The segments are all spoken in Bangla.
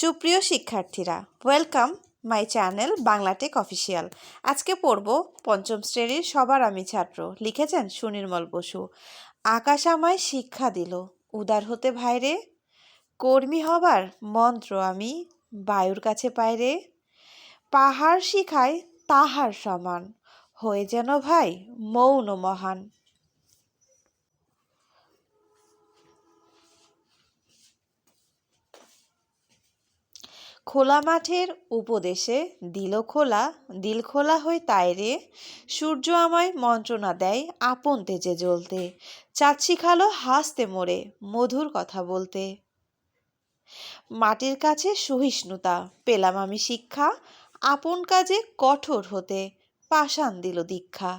সুপ্রিয় শিক্ষার্থীরা, welcome my channel Bangla take official. আজকে পড়ব পঞ্চম শ্রেণীর সবার আমি ছাত্র, লিখেছেন সুনির্মল বসু। আকাশ আমায় শিক্ষা দিল, উদার হতে ভাইরে, কর্মী হবার মন্ত্র আমি বায়ুর কাছে পাইরে। পাহাড় শিখায় তাহার সমান, হয়ে যেন ভাই মৌন মহান। খোলা মাঠের উপদেশে দিল খোলা হয়ে তাইরে, সূর্য আমায় মন্ত্রণা দেয় আপন তেজে জ্বলতে, চাঁদ শিখালো হাসতে মোরে মধুর কথা বলতে। মাটির কাছে সহিষ্ণুতা পেলাম আমি শিক্ষা, আপন কাজে কঠোর হতে পাষাণ দিল দীক্ষা।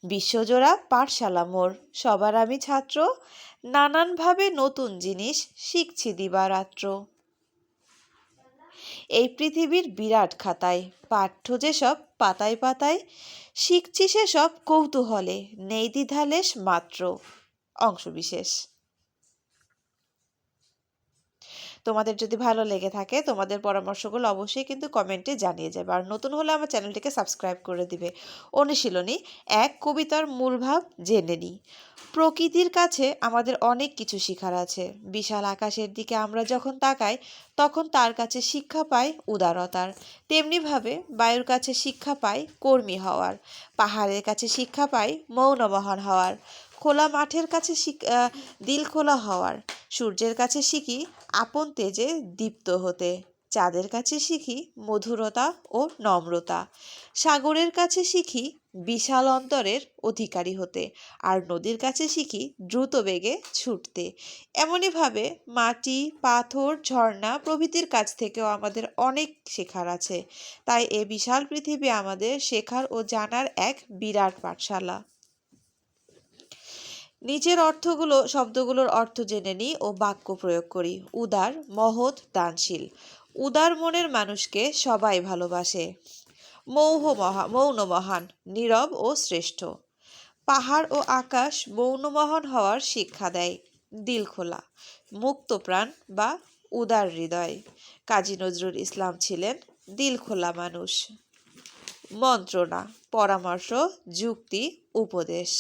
বিশ্বজোড়া পাঠশালা মোর, সবার আমি ছাত্র, নানানভাবে নতুন জিনিস শিখছি দিবারাত্র। এই পৃথিবীর বিরাট খাতায় পাঠ্য যেসব পাতায় পাতায়, শিখছি সেসব কৌতূহলে নেই দ্বিধালেশ মাত্র। অংশবিশেষ। তোমাদের যদি ভালো লেগে থাকে তোমাদের পরামর্শগুলো অবশ্যই কিন্তু কমেন্টে জানিয়ে যাবে, আর নতুন হলে আমার চ্যানেলটিকে সাবস্ক্রাইব করে দিবে। অনুশীলনী 1, কবিতার মূল ভাব জেনে নিই। প্রকৃতির কাছে আমাদের অনেক কিছু শেখার আছে। বিশাল আকাশের দিকে আমরা যখন তাকাই তখন তার কাছে শিক্ষা পাই উদারতার, তেমনিভাবে বায়ুর কাছে শিক্ষা পাই কর্মী হওয়ার, পাহাড়ের কাছে শিক্ষা পাই মৌনমহান হওয়ার, খোলা মাঠের কাছে দিল খোলা হওয়ার, সূর্যের কাছে শিখি আপন তেজে দীপ্ত হতে, চাঁদের কাছে শিখি মধুরতা ও নম্রতা, সাগরের কাছে শিখি বিশাল অন্তরের অধিকারী হতে, আর নদীর কাছে শিখি দ্রুত বেগে ছুটতে। এমনইভাবে মাটি, পাথর, ঝর্ণা প্রভৃতির কাছ থেকেও আমাদের অনেক শেখার আছে। তাই এ বিশাল পৃথিবী আমাদের শেখার ও জানার এক বিরাট পাঠশালা। নিচের শব্দগুলোর অর্থ জেনে নিই ও বাক্য প্রয়োগ করি। উদার, মহৎ, দানশীল। উদার মনের মানুষকে সবাই ভালোবাসে। মৌন মহান, নীরব ও শ্রেষ্ঠ। পাহাড় ও আকাশ মৌনমহান হওয়ার শিক্ষা দেয়। দিল খোলা, মুক্ত প্রাণ বা উদার হৃদয়। কাজী নজরুল ইসলাম ছিলেন দিল খোলা মানুষ। মন্ত্রণা, পরামর্শ, যুক্তি, উপদেশ।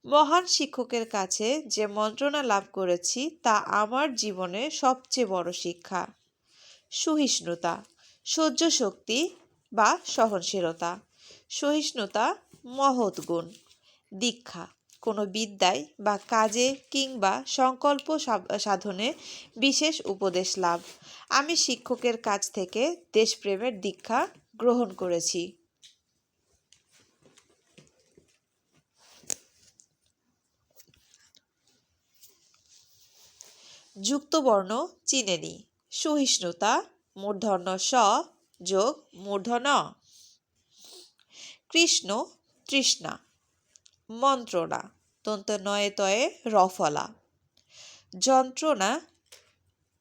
মহান শিক্ষকের কাছে যে মন্ত্রণা লাভ করেছি তা আমার জীবনে সবচেয়ে বড় শিক্ষা। সহিষ্ণুতা, সহ্য শক্তি বা সহনশীলতা। সহিষ্ণুতা মহৎ গুণ। দীক্ষা, কোনো বিদ্যায় বা কাজে কিংবা সংকল্প সাধনে বিশেষ উপদেশ লাভ। আমি শিক্ষকের কাছ থেকে দেশপ্রেমের দীক্ষা গ্রহণ করেছি। যুক্তবর্ণ চিনে নিই। সহিষ্ণুতা মূর্ধন্য স যোগ মূর্ধন্য। কৃষ্ণ, তৃষ্ণা। মন্ত্রণা তন্ত নয়ে তয়ে রফলা। যন্ত্রণা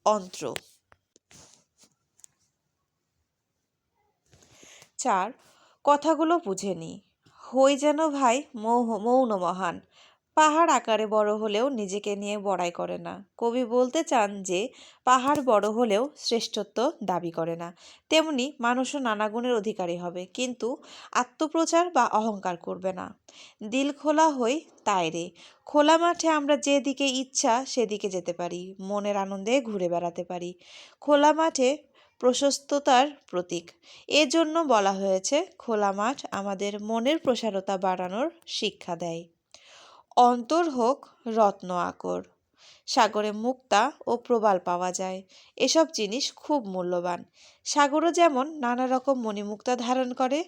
অন্ত্র। 4, কথাগুলো বুঝে নিই। হই যেন ভাই মৌন মহান। পাহাড় আকারে বড় হলেও নিজেকে নিয়ে বড়াই করে না। কবি বলতে চান যে পাহাড় বড় হলেও শ্রেষ্ঠত্ব দাবি করে না। তেমনি মানুষও নানা গুণের অধিকারী হবে, কিন্তু আত্মপ্রচার বা অহংকার করবে না। দিল খোলা হই তাইরে। খোলা মাঠে আমরা যেদিকে ইচ্ছা সেদিকে যেতে পারি, মনের আনন্দে ঘুরে বেড়াতে পারি। খোলা মাঠে প্রশস্ততার প্রতীক। এজন্য বলা হয়েছে খোলা মাঠ আমাদের মনের প্রসারতা বাড়ানোর শিক্ষা দেয়। অন্তর হোক রত্ন আকর। সাগরে মুক্তা ও প্রবাল পাওয়া যায়। এসব জিনিস খুব মূল্যবান। সাগরও যেমন নানা রকম মণিমুক্তা ধারণ করে,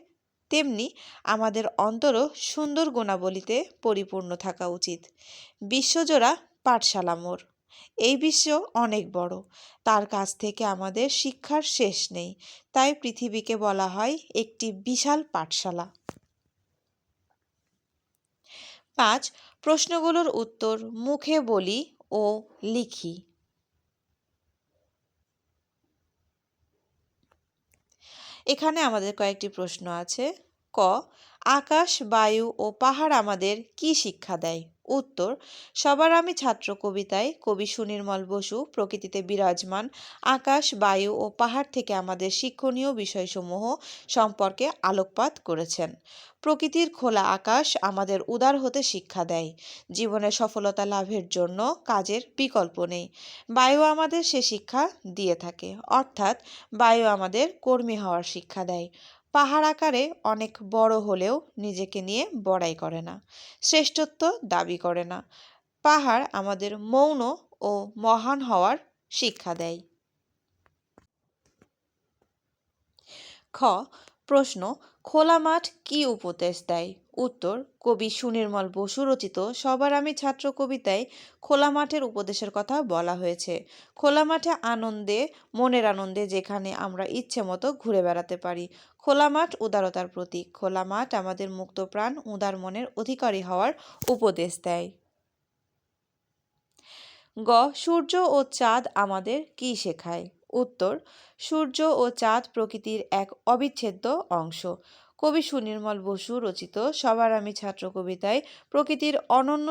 তেমনি আমাদের অন্তরও সুন্দর গুণাবলীতে পরিপূর্ণ থাকা উচিত। বিশ্বজোড়া পাঠশালা মোর। এই বিশ্ব অনেক বড়, তার কাছ থেকে আমাদের শিক্ষার শেষ নেই। তাই পৃথিবীকে বলা হয় একটি বিশাল পাঠশালা। 5, প্রশ্নগুলোর উত্তর মুখে বলি ও লিখি। এখানে আমাদের কয়েকটি প্রশ্ন আছে। ক, আকাশ, বায়ু ও পাহাড় আমাদের কি শিক্ষা দেয়? উত্তর, সবার আমি ছাত্র কবিতায় কবি সুনির্মল বসু প্রকৃতিতে বিরাজমান আকাশ, বায়ু ও পাহাড় থেকে আমাদের শিক্ষণীয় বিষয়সমূহ সম্পর্কে আলোকপাত করেছেন। প্রকৃতির খোলা আকাশ আমাদের উদার হতে শিক্ষা দেয়। জীবনে সফলতা লাভের জন্য কাজের বিকল্প নেই। বায়ু আমাদের সে শিক্ষা দিয়ে থাকে, অর্থাৎ বায়ু আমাদের কর্মী হওয়ার শিক্ষা দেয়। পাহাড় আকারে অনেক বড় হলেও নিজেকে নিয়ে বড়াই করে না, শ্রেষ্ঠত্ব দাবি করে না। পাহাড় আমাদের মৌন ও মহান হওয়ার শিক্ষা দেয়। খ প্রশ্ন, খোলা মাঠ কি উপদেশ দেয়? উত্তর, কবি সুনির্মল বসু রচিত সবার আমি ছাত্র কবিতায় খোলা মাঠের উপদেশের কথা বলা হয়েছে। খোলা মাঠে আনন্দে, মনের আনন্দে যেখানে আমরা ইচ্ছে মতো ঘুরে বেড়াতে পারি। খোলা মাঠ উদারতার প্রতীক। খোলা মাঠ আমাদের মুক্ত প্রাণ, উদার মনের অধিকারী হওয়ার উপদেশ দেয়। গ সূর্য ও চাঁদ আমাদের কি শেখায়? উত্তর, সূর্য ও চাঁদ প্রকৃতির এক অবিচ্ছেদ্য অংশ। কবি সুনির্মল বসু রচিত সবার আমি ছাত্র কবিতায় প্রকৃতির অনন্য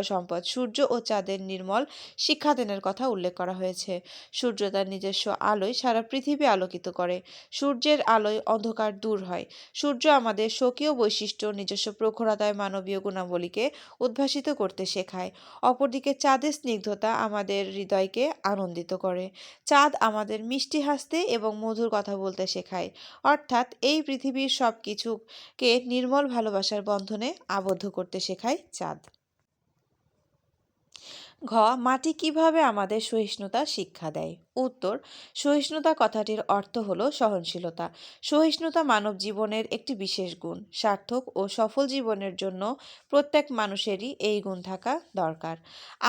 সম্পদ সূর্য ও চাঁদের নির্মল শিক্ষাদানের কথা উল্লেখ করা হয়েছে। সূর্য তার নিজস্ব আলোয় সারা পৃথিবী আলোকিত করে। সূর্যের আলোয় অন্ধকার দূর হয়। সূর্য আমাদের স্বকীয় বৈশিষ্ট্য, নিজস্ব প্রখরতায় মানবীয় গুণাবলীকে উদ্ভাসিত করতে শেখায়। অপরদিকে চাঁদের স্নিগ্ধতা আমাদের হৃদয়কে আনন্দিত করে। চাঁদ আমাদের মিষ্টি হাসতে এবং মধুর কথা বলতে শেখায়। অর্থাৎ এই পৃথিবীর সব কিছুকে নির্মল ভালোবাসার বন্ধনে আবদ্ধ করতে শেখায় চাঁদ। ঘ মাটি কিভাবে আমাদের সহিষ্ণুতা শিক্ষা দেয়? উত্তর, সহিষ্ণুতা কথাটির অর্থ হলো সহনশীলতা। সহিষ্ণুতা মানব জীবনের একটি বিশেষ গুণ। সার্থক ও সফল জীবনের জন্য প্রত্যেক মানুষেরই এই গুণ থাকা দরকার।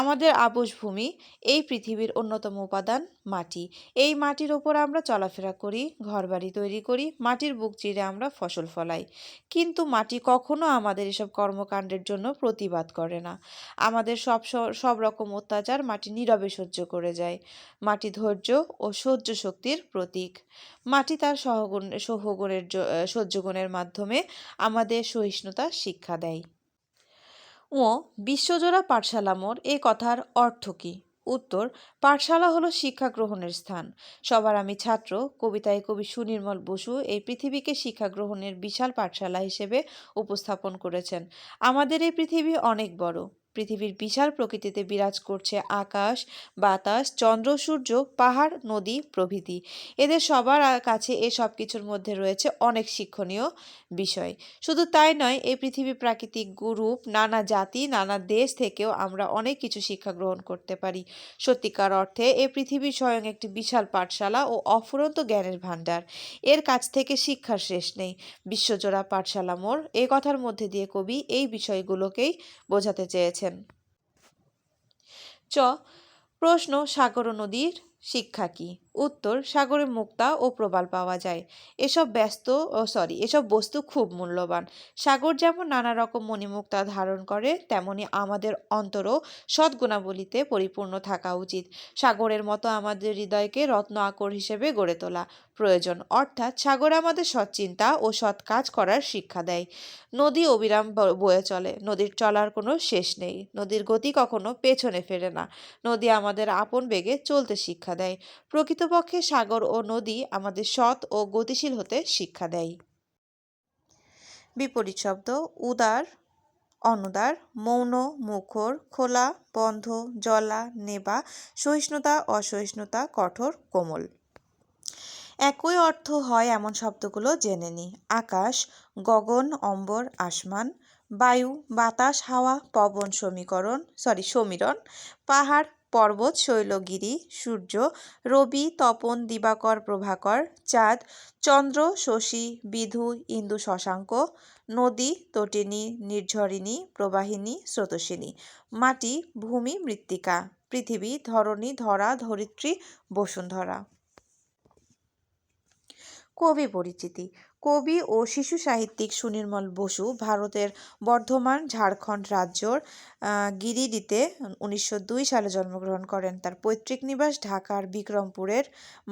আমাদের আবাসভূমি এই পৃথিবীর অন্যতম উপাদান মাটি। এই মাটির ওপর আমরা চলাফেরা করি, ঘরবাড়ি তৈরি করি, মাটির বুক চিরে আমরা ফসল ফলাই। কিন্তু মাটি কখনো আমাদের এসব কর্মকাণ্ডের জন্য প্রতিবাদ করে না। আমাদের সব রকম অত্যাচার মাটি নীরবে সহ্য করে যায়। মাটি ধৈর্য ও সহ্য শক্তির প্রতীক। মাটি তার সহ্যগুণের মাধ্যমে আমাদের সহিষ্ণুতা শিক্ষা দেয়। ও বিশ্বজোড়া পাঠশালা মোড় এ কথার অর্থ কী? উত্তর, পাঠশালা হলো শিক্ষা গ্রহণের স্থান। সবার আমি ছাত্র কবিতায় কবি সুনির্মল বসু এই পৃথিবীকে শিক্ষা গ্রহণের বিশাল পাঠশালা হিসেবে উপস্থাপন করেছেন। আমাদের এই পৃথিবী অনেক বড়। পৃথিবীর বিশাল প্রকৃতিতে বিরাজ করছে আকাশ, বাতাস, চন্দ্র, সূর্য, পাহাড়, নদী প্রভৃতি। এদের সবার কাছে এ সব কিছুর মধ্যে রয়েছে অনেক শিক্ষণীয় বিষয়। শুধু তাই নয়, এই পৃথিবী প্রাকৃতিক রূপ, নানা জাতি, নানা দেশ থেকেও আমরা অনেক কিছু শিক্ষা গ্রহণ করতে পারি। সত্যিকার অর্থে এ পৃথিবী স্বয়ং একটি বিশাল পাঠশালা ও অফুরন্ত জ্ঞানের ভাণ্ডার। এর কাছ থেকে শিক্ষার শেষ নেই। বিশ্বজোড়া পাঠশালা মোড় এ কথার মধ্যে দিয়ে কবি এই বিষয়গুলোকেই বোঝাতে চেয়েছেন। চ প্রশ্ন, সাগর ও নদীর শিক্ষা কি? উত্তর, সাগরে মুক্তা ও প্রবাল পাওয়া যায়। এসব বস্তু খুব মূল্যবান। সাগর যেমন নানা রকম মণিমুক্তা ধারণ করে, তেমনি আমাদের অন্তরও সদ্গুণাবলীতে পরিপূর্ণ থাকা উচিত। সাগরের মতো আমাদের হৃদয়কে রত্ন আকর হিসেবে গড়ে তোলা প্রয়োজন। অর্থাৎ সাগর আমাদের সৎ চিন্তা ও সৎ কাজ করার শিক্ষা দেয়। নদী অবিরাম বয়ে চলে। নদীর চলার কোনো শেষ নেই। নদীর গতি কখনো পেছনে ফেরে না। নদী আমাদের আপন বেগে চলতে শিক্ষা দেয়। প্রকৃতপক্ষে সাগর ও নদী আমাদের সৎ ও গতিশীল হতে শিক্ষা দেয়। বিপরীত শব্দ: উদার, অনুদার, মৌন, মুখর, খোলা, বন্ধ, জলা, নেবা, সহিষ্ণুতা, অসহিষ্ণুতা, কঠোর, কোমল। একই অর্থ হয় এমন শব্দগুলো জেনে নিই। আকাশ, গগন, অম্বর, আসমান। বায়ু, বাতাস, হাওয়া, পবন, সমীরণ। পাহাড়, পর্বত, শৈলগিরি। সূর্য, রবি, তপন, দিবাকর, প্রভাকর। চাঁদ, চন্দ্র, শশী, বিধু, ইন্দু, শশাঙ্ক। নদী, তটিনী, নির্ঝরিণী, প্রবাহিনী, স্রোতস্বিনী। মাটি, ভূমি, মৃত্তিকা। পৃথিবী, ধরণী, ধরা, ধরিত্রী, বসুন্ধরা। কবি পরিচিতি। কবি ও শিশু সাহিত্যিক সুনির্মল বসু ভারতের বর্ধমান, ঝাড়খণ্ড রাজ্যর গিরিডিতে 1902 সালে জন্মগ্রহণ করেন। তার পৈতৃক নিবাস ঢাকার বিক্রমপুরের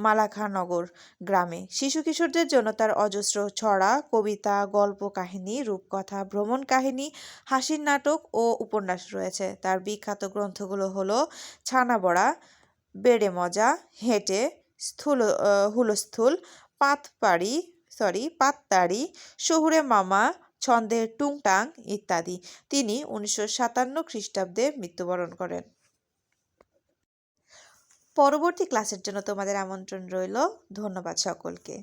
মালাখানগর গ্রামে। শিশু কিশোরদের জন্য তার অজস্র ছড়া, কবিতা, গল্প কাহিনী, রূপকথা, ভ্রমণ কাহিনী, হাসির নাটক ও উপন্যাস রয়েছে। তার বিখ্যাত গ্রন্থগুলো হলো ছানাবড়া, বেড়ে মজা, হেঁটে, হুলস্থুল, পাততাড়ি, শহুরে মামা, ছন্দের টুংটাং ইত্যাদি। তিনি 1957 খ্রিস্টাব্দে মৃত্যুবরণ করেন। পরবর্তী ক্লাসের জন্য তোমাদের আমন্ত্রণ রইল। ধন্যবাদ সকলকে।